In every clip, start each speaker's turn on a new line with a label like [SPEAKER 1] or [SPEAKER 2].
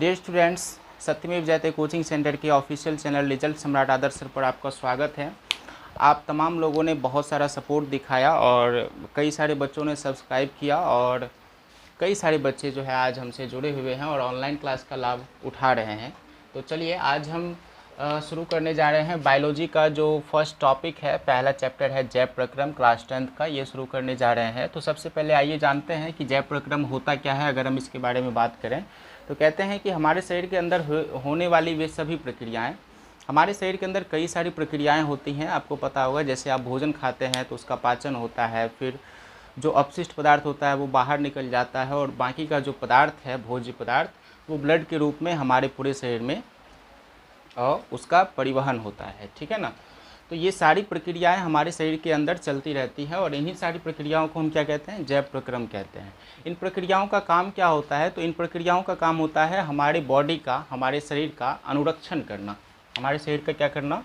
[SPEAKER 1] Dear students, सत्यमेव जयते coaching centre के ऑफिशियल चैनल रिजल्ट सम्राट आदर्श सर पर आपका स्वागत है। आप तमाम लोगों ने बहुत सारा सपोर्ट दिखाया और कई सारे बच्चों ने सब्सक्राइब किया और कई सारे बच्चे जो है आज हमसे जुड़े हुए हैं और ऑनलाइन क्लास का लाभ उठा रहे हैं। तो चलिए आज हम शुरू करने जा रहे हैं बायोलॉजी का जो फर्स्ट टॉपिक है, पहला चैप्टर है जैव प्रक्रम क्लास 10th का, ये शुरू करने जा रहे हैं। तो सबसे पहले आइए जानते हैं कि जैव प्रक्रम होता क्या है। अगर हम इसके बारे में बात करें तो कहते हैं कि हमारे शरीर के अंदर होने वाली वे सभी प्रक्रियाएं, हमारे शरीर के अंदर कई सारी प्रक्रियाएं होती हैं। आपको पता होगा, जैसे आप भोजन खाते हैं तो उसका पाचन होता है, फिर जो अपशिष्ट पदार्थ होता है वो बाहर निकल जाता है और बाकी का जो पदार्थ है, भोज्य पदार्थ, वो ब्लड के रूप में हमारे पूरे शरीर में और उसका परिवहन होता है। ठीक है ना। तो ये सारी प्रक्रियाएं हमारे शरीर के अंदर चलती रहती हैं और इन्हीं सारी प्रक्रियाओं को हम क्या कहते हैं, जैव प्रक्रम कहते हैं। इन प्रक्रियाओं का काम क्या होता है? तो इन प्रक्रियाओं का काम होता है हमारे बॉडी का, हमारे शरीर का अनुरक्षण करना। हमारे शरीर का क्या करना?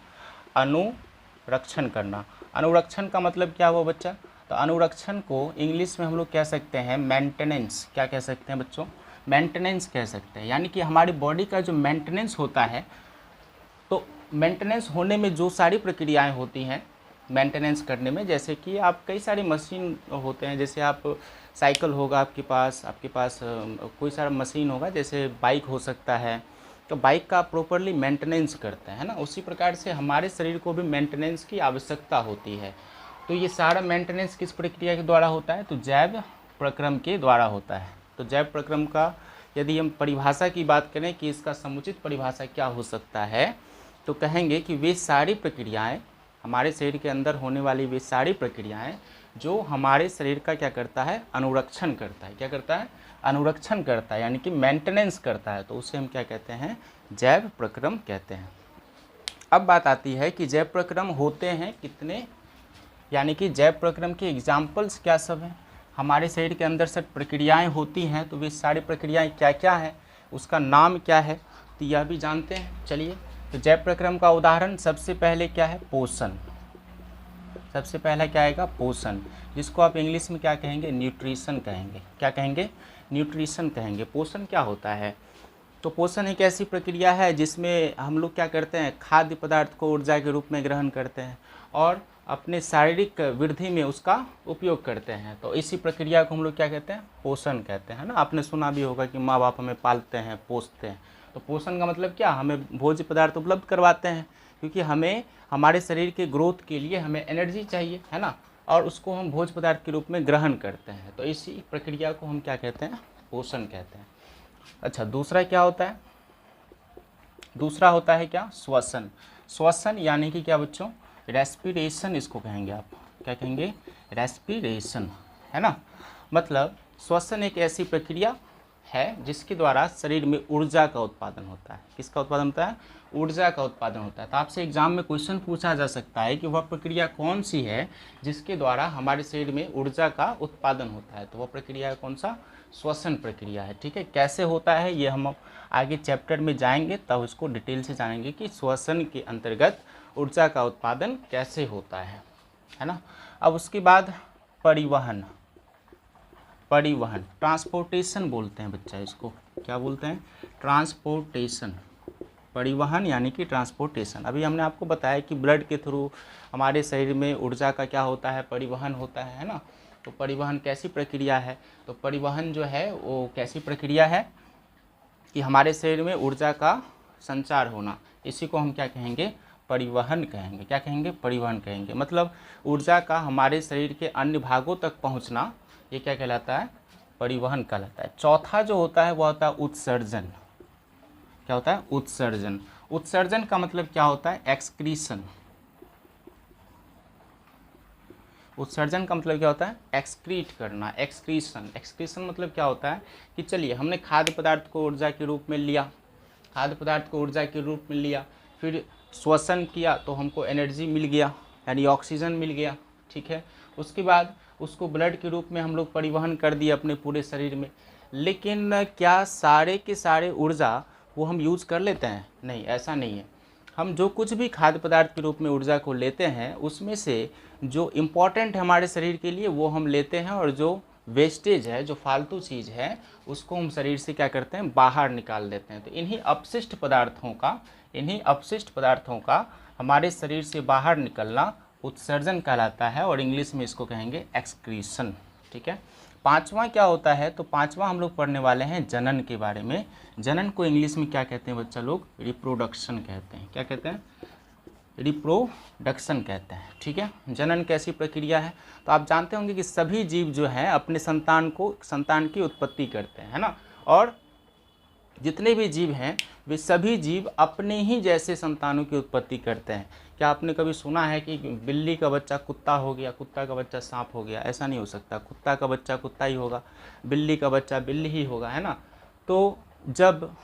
[SPEAKER 1] अनुरक्षण करना। अनुरक्षण का मतलब क्या हुआ बच्चा? तो अनुरक्षण को इंग्लिश में हम लोग कह सकते हैं मेंटेनेंस। क्या कह सकते हैं बच्चों? मेंटेनेंस कह सकते हैं। यानी कि हमारी बॉडी का जो मेंटेनेंस होता है, तो मेंटेनेंस होने में जो सारी प्रक्रियाएं होती हैं मेंटेनेंस करने में, जैसे कि आप कई सारे मशीन होते हैं, जैसे आप साइकिल होगा आपके पास कोई सारा मशीन होगा, जैसे बाइक हो सकता है, तो बाइक का प्रॉपरली मेंटेनेंस करते हैं ना। उसी प्रकार से हमारे शरीर को भी मेंटेनेंस की आवश्यकता होती है। तो ये सारा मेंटेनेंस किस प्रक्रिया के द्वारा होता है? तो जैव प्रक्रम के द्वारा होता है। तो जैव प्रक्रम का यदि हम परिभाषा की बात करें कि इसका समुचित परिभाषा क्या हो सकता है, तो कहेंगे कि वे सारी प्रक्रियाएं, हमारे शरीर के अंदर होने वाली वे सारी प्रक्रियाएं जो हमारे शरीर का क्या करता है? अनुरक्षण करता है। क्या करता है? अनुरक्षण करता है, यानी कि मेंटेनेंस करता है। तो उसे हम क्या कहते हैं? जैव प्रक्रम कहते हैं। अब बात आती है कि जैव प्रक्रम होते हैं कितने, यानी कि जैव प्रक्रम के एग्जाम्पल्स क्या सब हैं। हमारे शरीर के अंदर सब प्रक्रियाएँ होती हैं, तो वे सारी प्रक्रियाएँ क्या क्या हैं, उसका नाम क्या है, तो यह भी जानते हैं। चलिए, तो जैव प्रक्रम का उदाहरण सबसे पहले क्या है? पोषण। सबसे पहला क्या आएगा? पोषण, जिसको आप इंग्लिश में क्या कहेंगे? न्यूट्रिशन कहेंगे। क्या कहेंगे? न्यूट्रिशन कहेंगे। पोषण क्या होता है? तो पोषण एक ऐसी प्रक्रिया है जिसमें हम लोग क्या करते हैं? खाद्य पदार्थ को ऊर्जा के रूप में ग्रहण करते हैं और अपने शारीरिक वृद्धि में उसका उपयोग करते हैं। तो इसी प्रक्रिया को हम लोग क्या कहते हैं? पोषण कहते हैं ना। आपने सुना भी होगा कि माँ बाप हमें पालते हैं, पोसते हैं। तो पोषण का मतलब क्या? हमें भोज्य पदार्थ उपलब्ध करवाते हैं, क्योंकि हमें हमारे शरीर के ग्रोथ के लिए हमें एनर्जी चाहिए, है ना, और उसको हम भोज्य पदार्थ के रूप में ग्रहण करते हैं। तो इसी प्रक्रिया को हम क्या कहते हैं? पोषण कहते हैं। अच्छा, दूसरा क्या होता है? दूसरा होता है क्या? श्वसन। श्वसन यानी कि क्या बच्चों? रेस्पिरेशन इसको कहेंगे आप। क्या कहेंगे? रेस्पिरेशन, है ना। मतलब श्वसन एक ऐसी प्रक्रिया है जिसके द्वारा शरीर में ऊर्जा का उत्पादन होता है। किसका उत्पादन होता है? ऊर्जा का उत्पादन होता है। तो आपसे एग्जाम में क्वेश्चन पूछा जा सकता है कि वह प्रक्रिया कौन सी है जिसके द्वारा हमारे शरीर में ऊर्जा का उत्पादन होता है। तो वह प्रक्रिया कौन सा? श्वसन प्रक्रिया है। ठीक है, कैसे होता है ये हम आगे चैप्टर में जाएंगे, तब उसको डिटेल से जानेंगे कि श्वसन के अंतर्गत ऊर्जा का उत्पादन कैसे होता है ना। अब उसके बाद परिवहन। परिवहन, ट्रांसपोर्टेशन बोलते हैं बच्चा इसको। क्या बोलते हैं? ट्रांसपोर्टेशन। परिवहन यानी कि ट्रांसपोर्टेशन। अभी हमने आपको बताया कि ब्लड के थ्रू हमारे शरीर में ऊर्जा का क्या होता है? परिवहन होता है ना। तो परिवहन कैसी प्रक्रिया है? तो परिवहन जो है वो कैसी प्रक्रिया है कि हमारे शरीर में ऊर्जा का संचार होना, इसी को हम क्या कहेंगे? परिवहन कहेंगे। क्या कहेंगे? परिवहन कहेंगे। मतलब ऊर्जा का हमारे शरीर के अन्य भागों तक पहुंचना, ये क्या कहलाता है? परिवहन कहलाता है। चौथा जो होता है वह होता है उत्सर्जन। क्या होता है? उत्सर्जन। उत्सर्जन का मतलब क्या होता है? एक्सक्रीशन। उत्सर्जन का मतलब क्या होता है? एक्सक्रीट करना, एक्सक्रीशन। एक्सक्रीशन मतलब क्या होता है कि चलिए हमने खाद्य पदार्थ को ऊर्जा के रूप में लिया, खाद्य पदार्थ को ऊर्जा के रूप में लिया, फिर श्वसन किया तो हमको एनर्जी मिल गया, यानी ऑक्सीजन मिल गया। ठीक है, उसके बाद उसको ब्लड के रूप में हम लोग परिवहन कर दिए अपने पूरे शरीर में। लेकिन क्या सारे के सारे ऊर्जा वो हम यूज़ कर लेते हैं? नहीं, ऐसा नहीं है। हम जो कुछ भी खाद्य पदार्थ के रूप में ऊर्जा को लेते हैं, उसमें से जो इम्पॉर्टेंट है हमारे शरीर के लिए वो हम लेते हैं, और जो वेस्टेज है, जो फालतू चीज़ है, उसको हम शरीर से क्या करते हैं, बाहर निकाल देते हैं। तो इन्हीं अपशिष्ट पदार्थों का हमारे शरीर से बाहर निकलना उत्सर्जन कहलाता है, और इंग्लिश में इसको कहेंगे एक्सक्रीशन। ठीक है। पांचवा क्या होता है, तो पांचवा हम लोग पढ़ने वाले हैं जनन के बारे में। जनन को इंग्लिश में क्या कहते हैं बच्चा लोग, रिप्रोडक्शन कहते हैं। क्या कहते हैं, रिप्रोडक्शन कहते हैं। ठीक है। जनन कैसी प्रक्रिया है, तो आप जानते होंगे कि सभी जीव जो हैं अपने संतान की उत्पत्ति करते हैं, है ना। और जितने भी जीव हैं वे सभी जीव अपने ही जैसे संतानों की उत्पत्ति करते हैं। क्या आपने कभी सुना है कि बिल्ली का बच्चा कुत्ता हो गया, कुत्ता का बच्चा सांप हो गया? ऐसा नहीं हो सकता। कुत्ता का बच्चा कुत्ता ही होगा, बिल्ली का बच्चा बिल्ली ही होगा, है ना। तो जब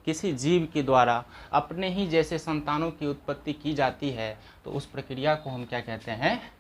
[SPEAKER 1] किसी जीव के द्वारा अपने ही जैसे संतानों की उत्पत्ति की जाती है तो उस प्रक्रिया को हम क्या कहते हैं,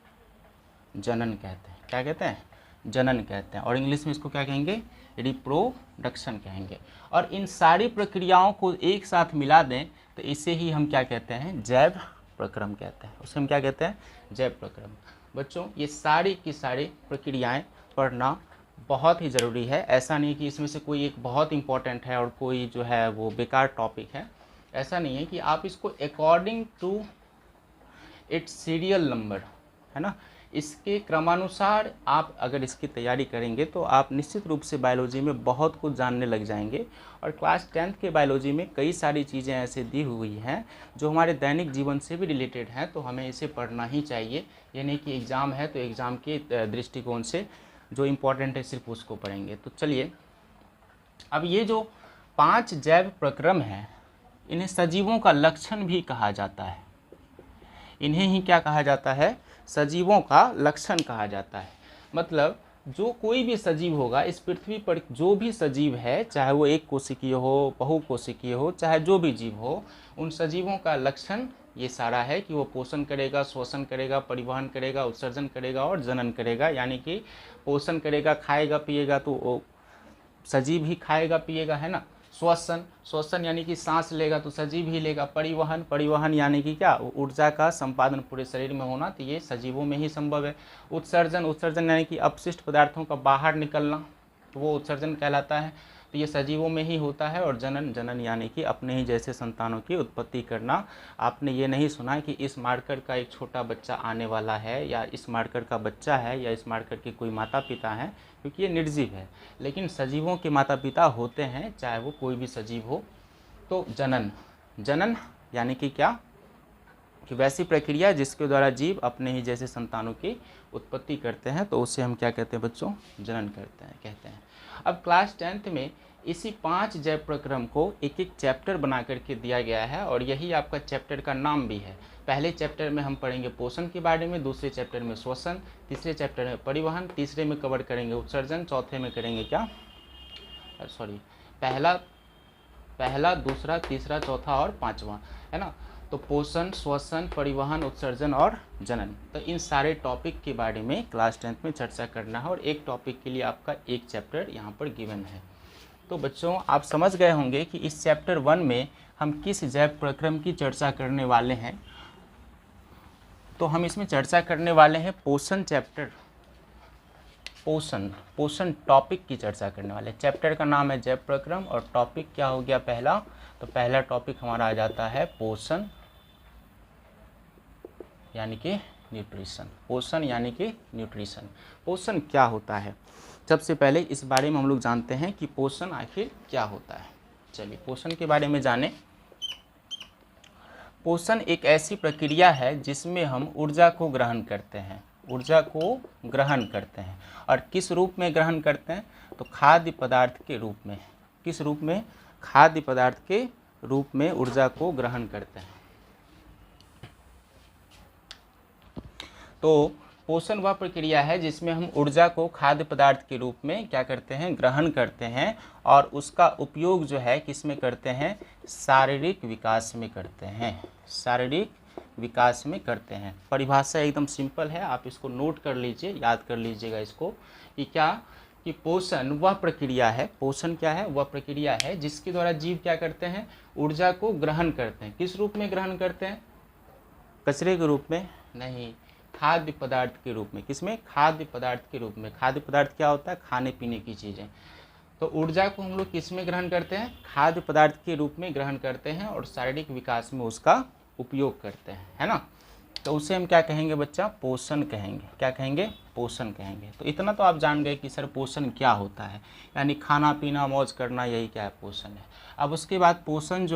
[SPEAKER 1] जनन कहते हैं। क्या कहते हैं, जनन कहते हैं। और इंग्लिश में इसको क्या कहेंगे, रिप्रोडक्शन कहेंगे। और इन सारी प्रक्रियाओं को एक साथ मिला दें तो इसे ही हम क्या कहते हैं, जैव प्रक्रम कहते हैं। उसे हम क्या कहते हैं, जैव प्रक्रम। बच्चों ये सारी की सारी प्रक्रियाएं पढ़ना बहुत ही ज़रूरी है। ऐसा नहीं कि इसमें से कोई एक बहुत इंपॉर्टेंट है और कोई जो है वो बेकार टॉपिक है। ऐसा नहीं है कि आप इसको according to its serial number, है ना, इसके क्रमानुसार आप अगर इसकी तैयारी करेंगे तो आप निश्चित रूप से बायोलॉजी में बहुत कुछ जानने लग जाएंगे। और क्लास 10th के बायोलॉजी में कई सारी चीज़ें ऐसे दी हुई हैं जो हमारे दैनिक जीवन से भी रिलेटेड हैं, तो हमें इसे पढ़ना ही चाहिए। ये नहीं कि एग्ज़ाम है तो एग्ज़ाम के दृष्टिकोण से जो इम्पोर्टेंट है सिर्फ उसको पढ़ेंगे। तो चलिए, अब ये जो 5 जैव प्रक्रम हैं इन्हें सजीवों का लक्षण भी कहा जाता है। इन्हें ही क्या कहा जाता है, सजीवों का लक्षण कहा जाता है। मतलब जो कोई भी सजीव होगा इस पृथ्वी पर, जो भी सजीव है, चाहे वो एक कोशिकीय हो, बहुकोशिकीय हो, चाहे जो भी जीव हो, उन सजीवों का लक्षण ये सारा है कि वो पोषण करेगा, श्वसन करेगा, परिवहन करेगा, उत्सर्जन करेगा और जनन करेगा। यानी कि पोषण करेगा, खाएगा पिएगा तो वो सजीव ही खाएगा पिएगा, है ना। श्वसन यानी कि सांस लेगा तो सजीव ही लेगा। परिवहन यानी कि क्या, ऊर्जा का संपादन पूरे शरीर में होना, तो ये सजीवों में ही संभव है। उत्सर्जन यानी कि अपशिष्ट पदार्थों का बाहर निकलना, तो वो उत्सर्जन कहलाता है, तो ये सजीवों में ही होता है। और जनन यानी कि अपने ही जैसे संतानों की उत्पत्ति करना। आपने ये नहीं सुना कि इस मार्कर का एक छोटा बच्चा आने वाला है, या इस मार्कर का बच्चा है, या इस मार्कर के कोई माता पिता हैं, क्योंकि ये निर्जीव है। लेकिन सजीवों के माता पिता होते हैं, चाहे वो कोई भी सजीव हो। तो जनन यानी कि क्या, कि वैसी प्रक्रिया जिसके द्वारा जीव अपने ही जैसे संतानों की उत्पत्ति करते हैं, तो उसे हम क्या कहते हैं बच्चों, जनन कहते हैं। अब क्लास 10th में इसी 5 जैव प्रक्रम को एक एक चैप्टर बना करके दिया गया है, और यही आपका चैप्टर का नाम भी है। पहले चैप्टर में हम पढ़ेंगे पोषण के बारे में, दूसरे चैप्टर में श्वसन, तीसरे चैप्टर में परिवहन, तीसरे में कवर करेंगे उत्सर्जन, चौथे में करेंगे क्या, पहला, दूसरा, तीसरा, चौथा और पाँचवा, है ना। तो पोषण, श्वसन, परिवहन, उत्सर्जन और जनन, तो इन सारे टॉपिक के बारे में क्लास 10th में चर्चा करना है। और एक टॉपिक के लिए आपका एक चैप्टर यहाँ पर गिवन है। तो बच्चों आप समझ गए होंगे कि इस चैप्टर 1 में हम किस जैव प्रक्रम की चर्चा करने वाले हैं। तो हम इसमें चर्चा करने वाले हैं पोषण चैप्टर, पोषण टॉपिक की चर्चा करने वाले। चैप्टर का नाम है जैव प्रक्रम और टॉपिक क्या हो गया पहला, तो पहला टॉपिक हमारा आ जाता है पोषण यानी कि न्यूट्रिशन। पोषण यानी कि न्यूट्रिशन। पोषण क्या होता है, सबसे पहले इस बारे में हम लोग जानते हैं कि पोषण आखिर क्या होता है। चलिए पोषण के बारे में जानें। पोषण एक ऐसी प्रक्रिया है जिसमें हम ऊर्जा को ग्रहण करते हैं, और किस रूप में ग्रहण करते हैं, तो खाद्य पदार्थ के रूप में। किस रूप में, खाद्य पदार्थ के रूप में ऊर्जा को ग्रहण करते हैं। तो पोषण वह प्रक्रिया है जिसमें हम ऊर्जा को खाद्य पदार्थ के रूप में क्या करते हैं, ग्रहण करते हैं, और उसका उपयोग जो है किस में करते हैं, शारीरिक विकास में करते हैं, शारीरिक विकास में करते हैं। परिभाषा एकदम सिंपल है, आप इसको नोट कर लीजिए, याद कर लीजिएगा इसको, कि क्या, कि पोषण वह प्रक्रिया है, पोषण क्या है, वह प्रक्रिया है जिसके द्वारा जीव क्या करते हैं, ऊर्जा को ग्रहण करते हैं। किस रूप में ग्रहण करते हैं, कचरे के रूप में नहीं, खाद्य पदार्थ के रूप में। किसमें? खाद्य पदार्थ के रूप में। खाद्य पदार्थ क्या होता है? खाने पीने की चीज़ें। तो ऊर्जा को हम लोग किस में ग्रहण करते हैं? खाद्य पदार्थ के रूप में ग्रहण करते हैं और शारीरिक विकास में उसका उपयोग करते हैं, है ना। तो उसे हम क्या कहेंगे बच्चा? पोषण कहेंगे। क्या कहेंगे? पोषण कहेंगे। तो इतना तो आप जान गए कि सर पोषण क्या होता है, यानी खाना पीना मौज करना, यही क्या है? पोषण है। अब उसके बाद पोषण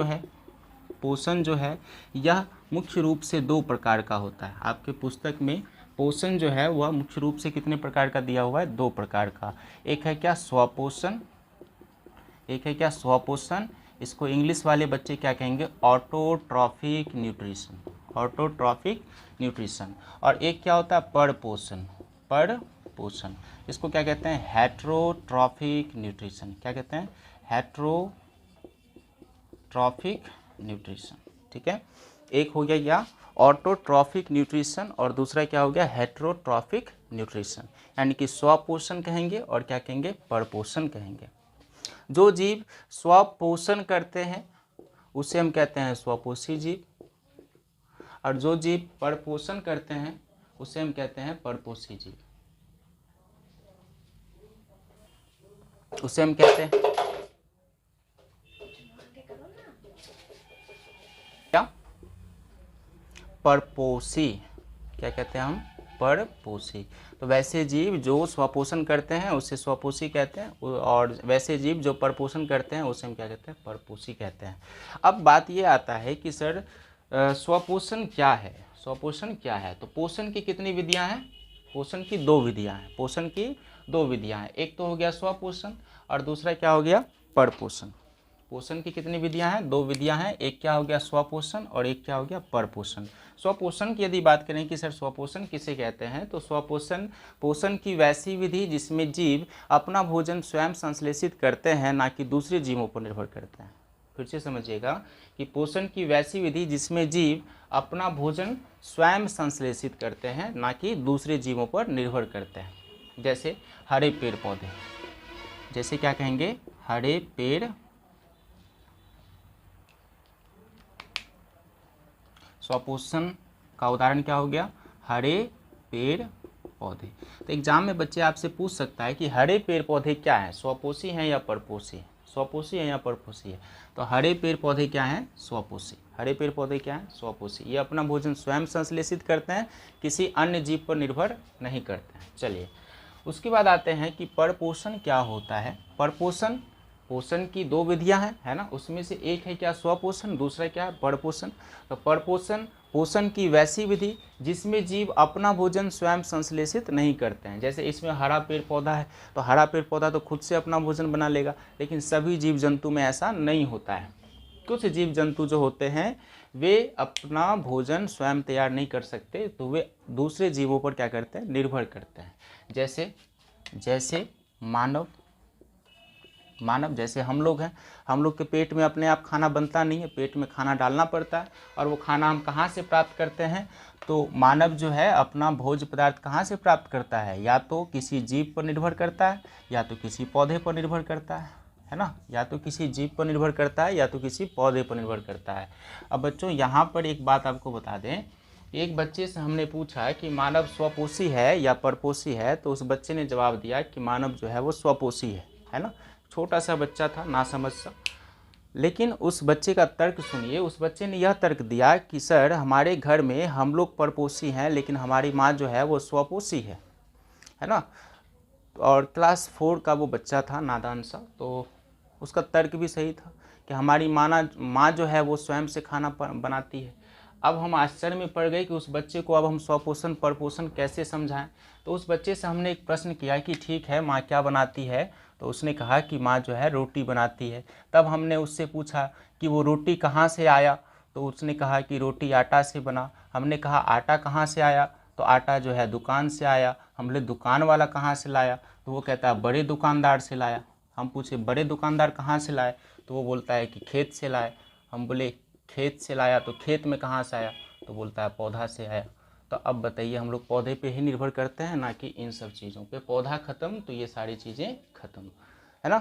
[SPEAKER 1] जो है यह मुख्य रूप से 2 प्रकार का होता है। आपके पुस्तक में पोषण जो है वह मुख्य रूप से कितने प्रकार का दिया हुआ है? 2 प्रकार का। एक है क्या? स्वपोषण। एक है क्या? स्वपोषण। इसको इंग्लिश वाले बच्चे क्या कहेंगे? Autotrophic nutrition. Autotrophic nutrition. और एक क्या होता है? परपोषण। परपोषण। इसको क्या कहते हैं? Heterotrophic nutrition. क्या कहते हैं? Heterotrophic nutrition. ठीक है, एक हो गया क्या? ऑटोट्रॉफिक न्यूट्रिशन और दूसरा क्या हो गया? Heterotrophic nutrition. यानी कि स्वपोषण कहेंगे और क्या कहेंगे? परपोषण कहेंगे। जो जीव स्वपोषण करते हैं उसे हम कहते हैं स्वपोषी जीव, और जो जीव परपोषण करते हैं उसे हम कहते हैं परपोषी जीव। उसे हम कहते हैं क्या? परपोषी। क्या कहते हैं हम? परपोषी। तो वैसे जीव जो स्वपोषण करते हैं उसे स्वपोषी कहते हैं, और वैसे जीव जो परपोषण करते हैं उसे हम क्या कहते हैं? परपोषी कहते हैं। अब बात ये आता है कि सर स्वपोषण क्या है? स्वपोषण क्या है? तो पोषण की कितनी विधियां हैं? पोषण की 2 विधियां हैं। पोषण की 2 विधियां हैं। एक तो हो गया स्वपोषण और दूसरा क्या हो गया? परपोषण। पोषण की कितनी विधियां हैं? 2 विधियां हैं। एक क्या हो गया? स्वपोषण और एक क्या हो गया? परपोषण। स्वपोषण की यदि बात करें कि सर स्वपोषण किसे कहते हैं, तो स्वपोषण पोषण की वैसी विधि जिसमें जीव अपना भोजन स्वयं संश्लेषित करते हैं, ना कि दूसरे जीवों पर निर्भर करते हैं। फिर से समझिएगा कि पोषण की वैसी विधि जिसमें जीव अपना भोजन स्वयं संश्लेषित करते हैं, ना कि दूसरे जीवों पर निर्भर करते हैं। जैसे हरे पेड़ पौधे। जैसे क्या कहेंगे? हरे पेड़। स्वपोषण का उदाहरण क्या हो गया? हरे पेड़ पौधे। तो एग्जाम में बच्चे आपसे पूछ सकता है कि हरे पेड़ पौधे क्या हैं? स्वपोषी हैं या परपोषी? स्वपोषी है या परपोषी है? तो हरे पेड़ पौधे क्या हैं? स्वपोषी। हरे पेड़ पौधे क्या हैं? स्वपोषी। ये अपना भोजन स्वयं संश्लेषित करते हैं, किसी अन्य जीव पर निर्भर नहीं करते हैं। चलिए, उसके बाद आते हैं कि परपोषण क्या होता है। परपोषण, पोषण की 2 विधियां हैं, है ना। उसमें से एक है क्या? स्वपोषण, दूसरा क्या है? परपोषण। तो परपोषण पोषण की वैसी विधि जिसमें जीव अपना भोजन स्वयं संश्लेषित नहीं करते हैं। जैसे इसमें हरा पेड़ पौधा है, तो हरा पेड़ पौधा तो खुद से अपना भोजन बना लेगा, लेकिन सभी जीव जंतु में ऐसा नहीं होता है। कुछ जीव जंतु जो होते हैं वे अपना भोजन स्वयं तैयार नहीं कर सकते, तो वे दूसरे जीवों पर क्या करते हैं? निर्भर करते हैं। जैसे मानव जैसे हम लोग हैं, हम लोग के पेट में अपने आप खाना बनता नहीं है, पेट में खाना डालना पड़ता है। और वो खाना हम कहाँ से प्राप्त करते हैं? तो मानव जो है अपना भोज्य पदार्थ कहाँ से प्राप्त करता है? या तो किसी जीव पर निर्भर करता है, या तो किसी पौधे पर निर्भर करता है ना। या तो किसी जीव पर निर्भर करता है या तो किसी पौधे पर निर्भर करता है। अब बच्चों यहाँ पर एक बात आपको बता दें, एक बच्चे से हमने पूछा कि मानव स्वपोषी है या परपोषी है, तो उस बच्चे ने जवाब दिया कि मानव जो है वो स्वपोषी है ना। छोटा सा बच्चा था, ना समझ सा, लेकिन उस बच्चे का तर्क सुनिए। उस बच्चे ने यह तर्क दिया कि सर हमारे घर में हम लोग परपोषी हैं, लेकिन हमारी माँ जो है वो स्वपोषी है ना। और क्लास 4 का वो बच्चा था, नादान सा, तो उसका तर्क भी सही था कि हमारी माँ जो है वो स्वयं से खाना बनाती है। अब हम आश्चर्य में पड़ गए कि उस बच्चे को अब हम स्वपोषण परपोषण कैसे समझाएं। तो उस बच्चे से हमने एक प्रश्न किया कि ठीक है, माँ क्या बनाती है? तो उसने कहा कि माँ जो है रोटी बनाती है। तब हमने उससे पूछा कि वो रोटी कहाँ से आया? तो उसने कहा कि रोटी आटा से बना। हमने कहा आटा कहाँ से आया? तो आटा जो है दुकान से आया। हम बोले दुकान वाला कहाँ से लाया? तो वो कहता है बड़े दुकानदार से लाया। हम पूछे बड़े दुकानदार कहाँ से लाए? तो वो बोलता है कि खेत से लाए। हम बोले खेत से लाया तो खेत में कहाँ से आया? तो बोलता है पौधा से आया। तो अब बताइए, हम लोग पौधे पे ही निर्भर करते हैं, ना कि इन सब चीज़ों पे। पौधा खत्म तो ये सारी चीज़ें खत्म, है ना।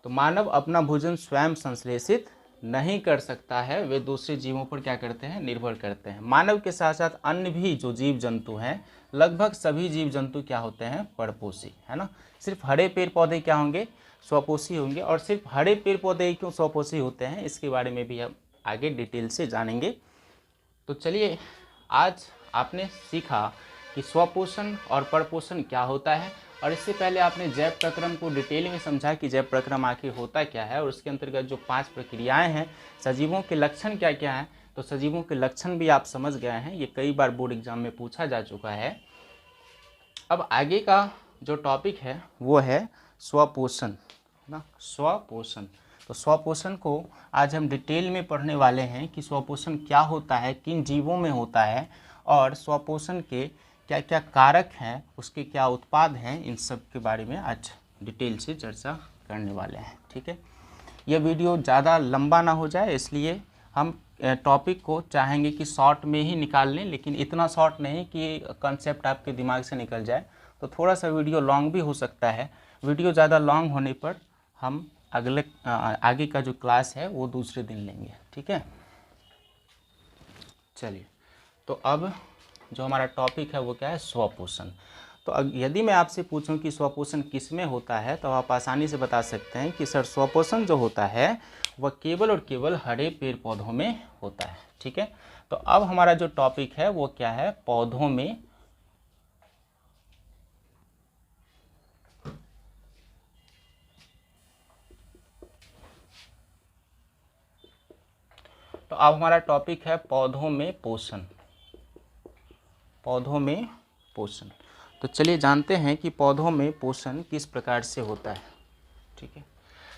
[SPEAKER 1] तो मानव अपना भोजन स्वयं संश्लेषित नहीं कर सकता है वे दूसरे जीवों पर क्या करते हैं, निर्भर करते हैं। मानव के साथ साथ अन्य भी जो जीव जंतु हैं, लगभग सभी जीव जंतु क्या होते हैं, परपोषी, है ना। सिर्फ हरे पेड़ पौधे क्या होंगे, स्वपोषी होंगे। और सिर्फ हरे पेड़ पौधे क्यों स्वपोषी होते हैं, इसके बारे में भी हम आगे डिटेल से जानेंगे। तो चलिए, आज आपने सीखा कि स्वपोषण और परपोषण क्या होता है, और इससे पहले आपने जैव प्रक्रम को डिटेल में समझा कि जैव प्रक्रम आखिर होता क्या है, और उसके अंतर्गत जो 5 प्रक्रियाएं हैं, सजीवों के लक्षण क्या क्या हैं, तो सजीवों के लक्षण भी आप समझ गए हैं। ये कई बार बोर्ड एग्जाम में पूछा जा चुका है। अब आगे का जो टॉपिक है वो है स्वपोषण, ना, स्वपोषण। तो स्वपोषण को आज हम डिटेल में पढ़ने वाले हैं कि स्वपोषण क्या होता है, किन जीवों में होता है, और स्वपोषण के क्या क्या कारक हैं, उसके क्या उत्पाद हैं, इन सब के बारे में आज डिटेल से चर्चा करने वाले हैं। ठीक है, यह वीडियो ज़्यादा लंबा ना हो जाए, इसलिए हम टॉपिक को चाहेंगे कि शॉर्ट में ही निकाल लें, लेकिन इतना शॉर्ट नहीं कि कंसेप्ट आपके दिमाग से निकल जाए। तो थोड़ा सा वीडियो लॉन्ग भी हो सकता है। वीडियो ज़्यादा लॉन्ग होने पर हम आगे का जो क्लास है वो दूसरे दिन लेंगे। ठीक है, चलिए, तो अब जो हमारा टॉपिक है वो क्या है, स्वपोषण। तो यदि मैं आपसे पूछूं कि स्वपोषण किस में होता है, तो आप आसानी से बता सकते हैं कि सर स्वपोषण जो होता है वह केवल और केवल हरे पेड़ पौधों में होता है। ठीक है, तो अब हमारा जो टॉपिक है वो क्या है, पौधों में तो अब हमारा टॉपिक है पौधों में पोषण, पौधों में पोषण। तो चलिए जानते हैं कि पौधों में पोषण किस प्रकार से होता है। ठीक है,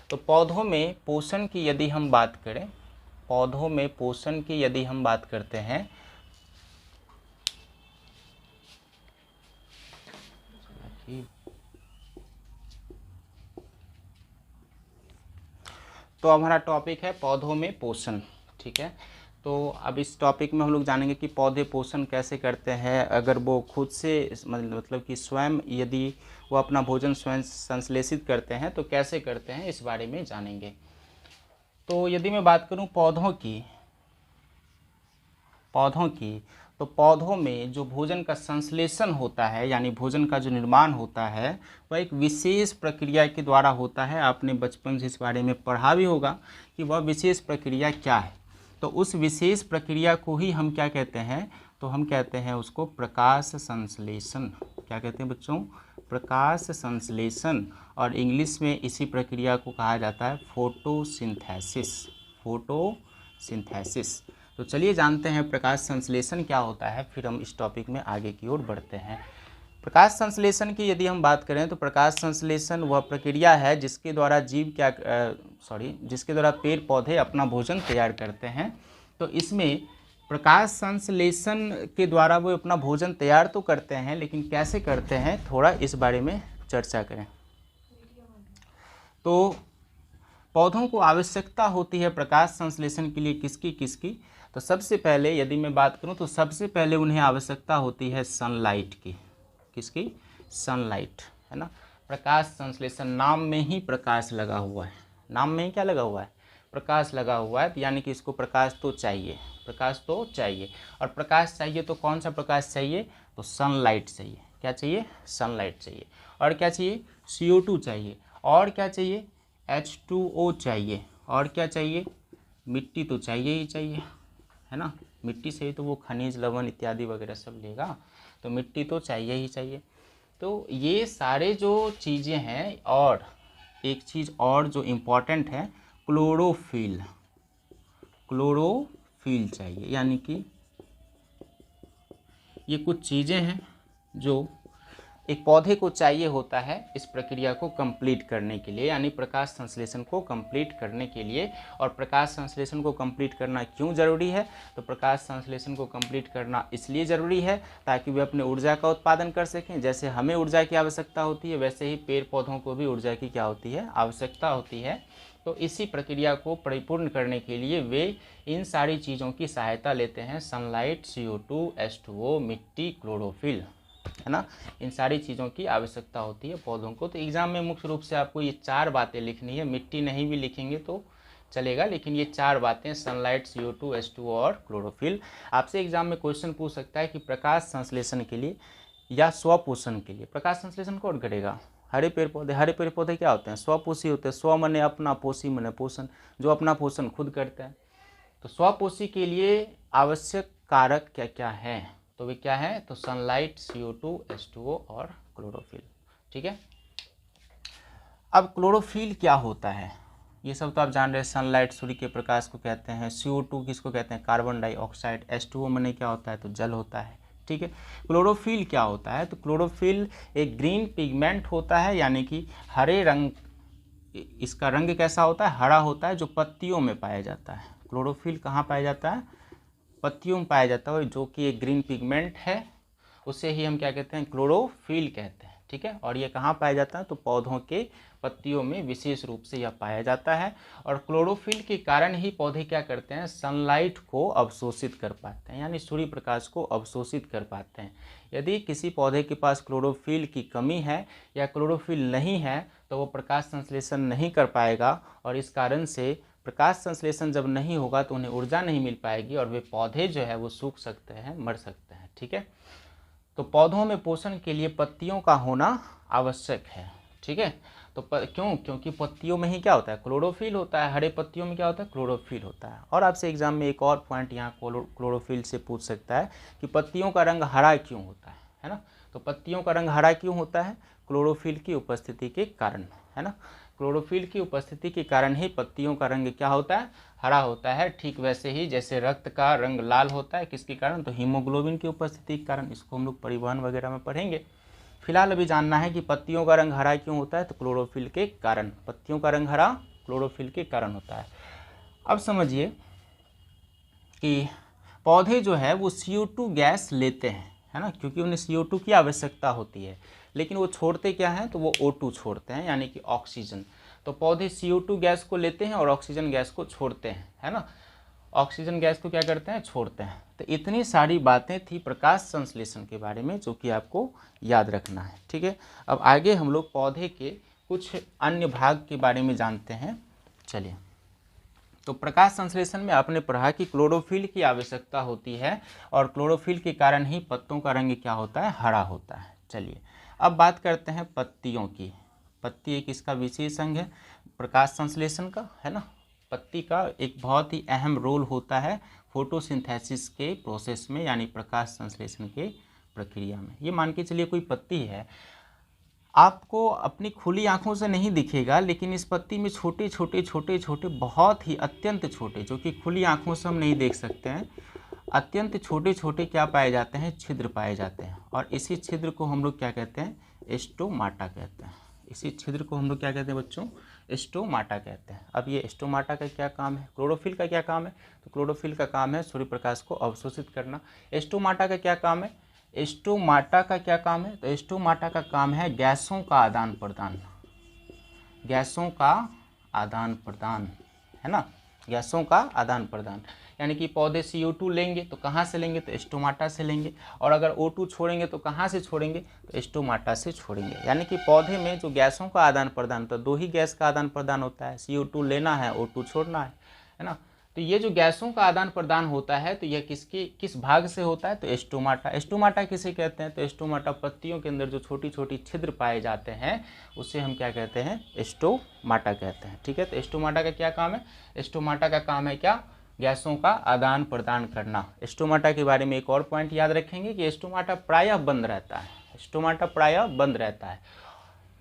[SPEAKER 1] तो पौधों में पोषण की यदि हम बात करें, पौधों में पोषण की यदि हम बात करते हैं, तो हमारा टॉपिक है पौधों में पोषण। ठीक है, तो अब इस टॉपिक में हम लोग जानेंगे कि पौधे पोषण कैसे करते हैं, अगर वो खुद से मतलब कि स्वयं यदि वो अपना भोजन स्वयं संश्लेषित करते हैं तो कैसे करते हैं, इस बारे में जानेंगे। तो यदि मैं बात करूं पौधों की, तो पौधों में जो भोजन का संश्लेषण होता है, यानी भोजन का जो निर्माण होता है, वह एक विशेष प्रक्रिया के द्वारा होता है। आपने बचपन से इस बारे में पढ़ा भी होगा कि वह विशेष प्रक्रिया क्या है। तो उस विशेष प्रक्रिया को ही हम क्या कहते हैं, तो हम कहते हैं उसको प्रकाश संश्लेषण। क्या कहते हैं बच्चों, प्रकाश संश्लेषण। और इंग्लिश में इसी प्रक्रिया को कहा जाता है फोटोसिंथेसिस, फोटोसिंथेसिस। तो चलिए जानते हैं प्रकाश संश्लेषण क्या होता है, फिर हम इस टॉपिक में आगे की ओर बढ़ते हैं। प्रकाश संश्लेषण की यदि हम बात करें तो प्रकाश संश्लेषण वह प्रक्रिया है जिसके द्वारा जिसके द्वारा पेड़ पौधे अपना भोजन तैयार करते हैं। तो इसमें प्रकाश संश्लेषण के द्वारा वो अपना भोजन तैयार तो करते हैं, लेकिन कैसे करते हैं, थोड़ा इस बारे में चर्चा करें। तो पौधों को आवश्यकता होती है प्रकाश संश्लेषण के लिए किसकी, तो सबसे पहले यदि मैं बात करूं तो सबसे पहले उन्हें आवश्यकता होती है सनलाइट की। किसकी, सनलाइट, है ना। प्रकाश संश्लेषण, नाम में ही प्रकाश लगा हुआ है, नाम में ही क्या लगा हुआ है, प्रकाश लगा हुआ है, यानी कि इसको प्रकाश तो चाहिए, प्रकाश तो चाहिए। और प्रकाश चाहिए तो कौन सा प्रकाश चाहिए, तो सनलाइट चाहिए। क्या चाहिए, सनलाइट चाहिए। और क्या चाहिए, CO2 चाहिए। और क्या चाहिए, H2O चाहिए। और क्या चाहिए, मिट्टी तो चाहिए ही चाहिए, है ना। मिट्टी से ही तो वो खनिज लवण इत्यादि वगैरह सब लेगा, तो मिट्टी तो चाहिए ही चाहिए। तो ये सारे जो चीज़ें हैं, और एक चीज़ और जो इम्पॉर्टेंट है, क्लोरोफिल, क्लोरोफिल चाहिए। यानी कि ये कुछ चीज़ें हैं जो एक पौधे को चाहिए होता है इस प्रक्रिया को कंप्लीट करने के लिए, यानी प्रकाश संश्लेषण को कंप्लीट करने के लिए। और प्रकाश संश्लेषण को कंप्लीट करना क्यों ज़रूरी है, तो प्रकाश संश्लेषण को कंप्लीट करना इसलिए ज़रूरी है ताकि वे अपने ऊर्जा का उत्पादन कर सकें। जैसे हमें ऊर्जा की आवश्यकता होती है, वैसे ही पेड़ पौधों को भी ऊर्जा की क्या होती है, आवश्यकता होती है। तो इसी प्रक्रिया को परिपूर्ण करने के लिए वे इन सारी चीज़ों की सहायता लेते हैं, सनलाइट, CO2, H2O, मिट्टी, क्लोरोफिल, है ना। इन सारी चीज़ों की आवश्यकता होती है पौधों को। तो एग्ज़ाम में मुख्य रूप से आपको ये 4 बातें लिखनी है, मिट्टी नहीं भी लिखेंगे तो चलेगा, लेकिन ये 4 बातें सनलाइट, CO2, H2O और क्लोरोफिल। आपसे एग्जाम में क्वेश्चन पूछ सकता है कि प्रकाश संश्लेषण के लिए या स्वपोषण के लिए प्रकाश संश्लेषण कौन करेगा? हरे पेड़ पौधे। हरे पेड़ पौधे क्या होते हैं? स्वपोषी होते हैं। स्व मने अपना, पोषी मने पोषण, जो अपना पोषण खुद करते हैं। तो स्वपोषी के लिए आवश्यक कारक क्या क्या है? तो वे क्या है? तो सनलाइट, CO2, H2O और क्लोरोफिल। ठीक है। अब क्लोरोफिल क्या होता है ये सब तो आप जान रहे हैं। सनलाइट सूर्य के प्रकाश को कहते हैं। CO2 किसको कहते हैं? Carbon dioxide. H2O मने क्या होता है? तो जल होता है। ठीक है। क्लोरोफिल क्या होता है? तो क्लोरोफिल एक ग्रीन पिगमेंट होता है, यानी कि हरे रंग, इसका रंग कैसा होता है? हरा होता है, जो पत्तियों में पाया जाता है। क्लोरोफिल कहाँ पाया जाता है? पत्तियों में पाया जाता है, जो कि एक ग्रीन पिगमेंट है, उसे ही हम क्या कहते हैं? क्लोरोफिल कहते हैं। ठीक है। और ये कहाँ पाया जाता है? तो पौधों के पत्तियों में विशेष रूप से यह पाया जाता है। और क्लोरोफिल के कारण ही पौधे क्या करते हैं? सनलाइट को अवशोषित कर पाते हैं, यानी सूर्य प्रकाश को अवशोषित कर पाते हैं। यदि किसी पौधे के पास क्लोरोफिल की कमी है या क्लोरोफिल नहीं है तो वो प्रकाश संश्लेषण नहीं कर पाएगा, और इस कारण से प्रकाश संश्लेषण जब नहीं होगा तो उन्हें ऊर्जा नहीं मिल पाएगी और वे पौधे जो है वो सूख सकते हैं, मर सकते हैं। ठीक है। तो पौधों में पोषण के लिए पत्तियों का होना आवश्यक है। ठीक है। तो क्यों? क्योंकि पत्तियों में ही क्या होता है? क्लोरोफिल होता है। हरे पत्तियों में क्या होता है? क्लोरोफिल होता है। और आपसे एग्जाम में एक और पॉइंट यहाँ क्लोरोफिल से पूछ सकता है कि पत्तियों का रंग हरा क्यों होता है ना? तो पत्तियों का रंग हरा क्यों होता है? क्लोरोफिल की उपस्थिति के कारण, है ना। क्लोरोफिल की उपस्थिति के कारण ही पत्तियों का रंग क्या होता है? हरा होता है। ठीक वैसे ही जैसे रक्त का रंग लाल होता है, किसके कारण? तो हीमोग्लोबिन की उपस्थिति के कारण। इसको हम लोग परिवहन वगैरह में पढ़ेंगे। फिलहाल अभी जानना है कि पत्तियों का रंग हरा क्यों होता है? तो क्लोरोफिल के कारण। पत्तियों का रंग हरा क्लोरोफिल के कारण होता है। अब समझिए कि पौधे जो है वो CO2 गैस लेते हैं, है ना, क्योंकि उन्हें CO2 की आवश्यकता होती है, लेकिन वो छोड़ते क्या हैं? तो वो O2 छोड़ते हैं, यानी कि ऑक्सीजन। तो पौधे CO2 गैस को लेते हैं और ऑक्सीजन गैस को छोड़ते हैं, है ना। ऑक्सीजन गैस को क्या करते हैं? छोड़ते हैं। तो इतनी सारी बातें थी प्रकाश संश्लेषण के बारे में, जो कि आपको याद रखना है। ठीक है। अब आगे हम लोग पौधे के कुछ अन्य भाग के बारे में जानते हैं। चलिए। तो प्रकाश संश्लेषण में आपने पढ़ा कि क्लोरोफिल की आवश्यकता होती है, और क्लोरोफिल के कारण ही पत्तों का रंग क्या होता है? हरा होता है। चलिए, अब बात करते हैं पत्तियों की। पत्ती एक इसका विशेष अंग है प्रकाश संश्लेषण का, है ना। पत्ती का एक बहुत ही अहम रोल होता है फोटोसिंथेसिस के प्रोसेस में, यानी प्रकाश संश्लेषण के प्रक्रिया में। ये मान के चलिए कोई पत्ती है, आपको अपनी खुली आंखों से नहीं दिखेगा, लेकिन इस पत्ती में छोटे छोटे छोटे छोटे, बहुत ही अत्यंत छोटे, जो कि खुली आंखों से हम नहीं देख सकते हैं, अत्यंत छोटे छोटे क्या पाए जाते हैं? छिद्र पाए जाते हैं। और इसी छिद्र को हम लोग क्या कहते हैं? स्टोमाटा कहते हैं। इसी छिद्र को हम लोग क्या कहते हैं बच्चों? स्टोमाटा कहते हैं। अब ये स्टोमाटा का क्या काम है? क्लोरोफिल का क्या काम है? तो क्लोरोफिल का काम है सूर्य प्रकाश को अवशोषित करना। स्टोमाटा का क्या काम है? स्टोमाटा का क्या काम है? तो स्टोमाटा का काम है गैसों का आदान प्रदान। गैसों का आदान प्रदान, है ना। गैसों का आदान प्रदान, यानी कि पौधे CO2 लेंगे तो कहाँ से लेंगे? तो स्टोमाटा से लेंगे। और अगर O2 छोड़ेंगे तो कहाँ से छोड़ेंगे? तो स्टोमाटा से छोड़ेंगे। यानी कि पौधे में जो गैसों का आदान प्रदान होता है, 2 ही गैस का आदान प्रदान होता है, CO2 लेना है, O2 छोड़ना है ना। तो ये जो गैसों का आदान प्रदान होता है, तो यह किस भाग से होता है? तो स्टोमाटा। स्टोमाटा किसे कहते हैं? तो स्टोमाटा पत्तियों के अंदर जो छोटी छोटी छिद्र पाए जाते हैं, उसे हम क्या कहते हैं? स्टोमाटा कहते हैं। ठीक है। तो स्टोमाटा का क्या काम है? स्टोमाटा का काम है क्या? गैसों का आदान प्रदान करना। स्टोमाटा के बारे में एक और पॉइंट याद रखेंगे कि स्टोमाटा प्रायः बंद रहता है। स्टोमाटा प्रायः बंद रहता है,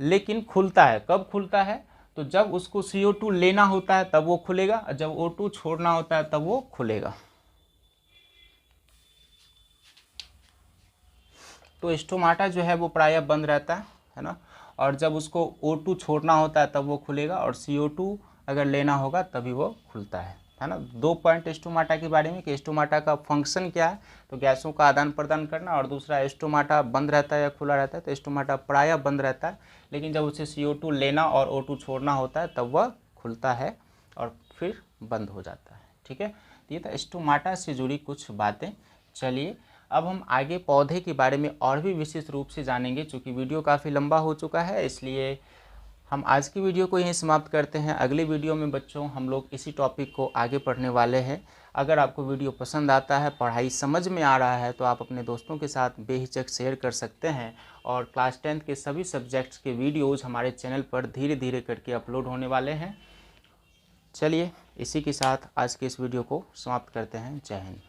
[SPEAKER 1] लेकिन खुलता है। कब खुलता है? तो जब उसको CO2 लेना होता है तब वो खुलेगा, और जब O2 छोड़ना होता है तब वो खुलेगा। तो स्टोमाटा जो है वो प्रायः बंद रहता है ना। और जब उसको O2 छोड़ना होता है तब वो खुलेगा, और CO2 अगर लेना होगा तभी वो खुलता है ना। 2 पॉइंट स्टोमाटा के बारे में कि स्टोमाटा का फंक्शन क्या है, तो गैसों का आदान प्रदान करना, और दूसरा स्टोमाटा बंद रहता है या खुला रहता है। तो स्टोमाटा प्रायः बंद रहता है, लेकिन जब उसे CO2 लेना और O2 छोड़ना होता है तब वह खुलता है और फिर बंद हो जाता है। ठीक है। तो ये था स्टोमाटा से जुड़ी कुछ बातें। चलिए, अब हम आगे पौधे के बारे में और भी विशेष रूप से जानेंगे। चूँकि वीडियो काफ़ी लंबा हो चुका है, इसलिए हम आज की वीडियो को यहीं समाप्त करते हैं। अगली वीडियो में बच्चों हम लोग इसी टॉपिक को आगे पढ़ने वाले हैं। अगर आपको वीडियो पसंद आता है, पढ़ाई समझ में आ रहा है, तो आप अपने दोस्तों के साथ बेहिचक शेयर कर सकते हैं। और क्लास 10th के सभी सब्जेक्ट्स के वीडियोज़ हमारे चैनल पर धीरे धीरे करके अपलोड होने वाले हैं। चलिए इसी के साथ आज के इस वीडियो को समाप्त करते हैं। जय हिंद।